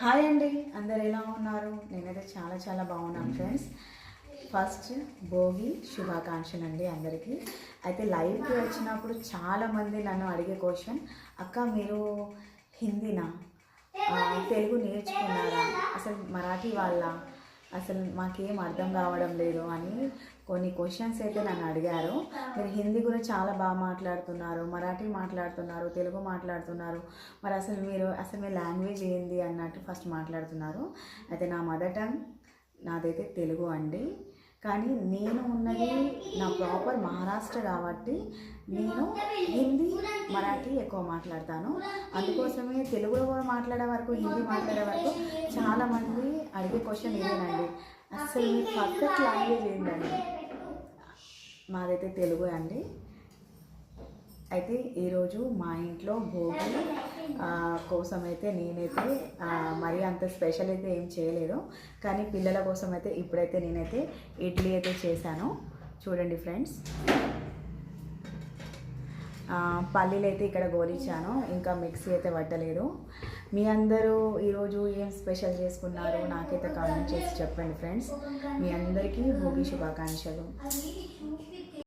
Hi అండి, అందరు ఎలా ఉన్నారు? నేనైతే చాలా చాలా బాగున్నాను ఫ్రెండ్స్. ఫస్ట్ భోగి శుభాకాంక్షలు అండి అందరికీ. అయితే లైవ్కి వచ్చినప్పుడు చాలామంది నన్ను అడిగే క్వశ్చన్, అక్క మీరు హిందీనా, తెలుగు నేర్చుకున్నారా, అసలు మరాఠీ వాళ్ళ, అసలు మాకేం అర్థం కావడం లేదు అని కొన్ని క్వశ్చన్స్ అయితే నన్ను అడిగారు. మీరు హిందీ గురించి చాలా బాగా మాట్లాడుతున్నారు, మరాఠీ మాట్లాడుతున్నారు, తెలుగు మాట్లాడుతున్నారు, మరి అసలు మీ లాంగ్వేజ్ ఏంది అన్నట్టు ఫస్ట్ మాట్లాడుతున్నారు. అయితే నా మదర్ టంగ్ నాదైతే తెలుగు అండి. కానీ నేను ఉన్నది నా ప్రాపర్ మహారాష్ట్ర కాబట్టి నేను హిందీ మరాఠీ ఎక్కువ మాట్లాడతాను. అందుకోసమే తెలుగులో కూడా మాట్లాడే వరకు, హిందీ మాట్లాడే వరకు చాలామంది అడిగే క్వశ్చన్ ఇదేనండి, అసలు మీ పర్ఫెక్ట్ లాంగ్వేజ్ ఏంటండి? మాదైతే తెలుగు అండి. అయితే ఈరోజు మా ఇంట్లో భోగి కోసం అయితే నేనైతే మరీ అంత స్పెషల్ అయితే ఏం చేయలేదు, కానీ పిల్లల కోసం అయితే ఇప్పుడైతే నేనైతే ఇడ్లీ అయితే చేశాను. చూడండి ఫ్రెండ్స్, పల్లీలు అయితే ఇక్కడ గోలిచ్చాను, ఇంకా మిక్సీ అయితే పట్టలేదు. మీ అందరూ ఈరోజు ఏం స్పెషల్ చేసుకున్నారు నాకైతే కామెంట్ చేసి చెప్పండి ఫ్రెండ్స్. మీ అందరికీ భోగి శుభాకాంక్షలు.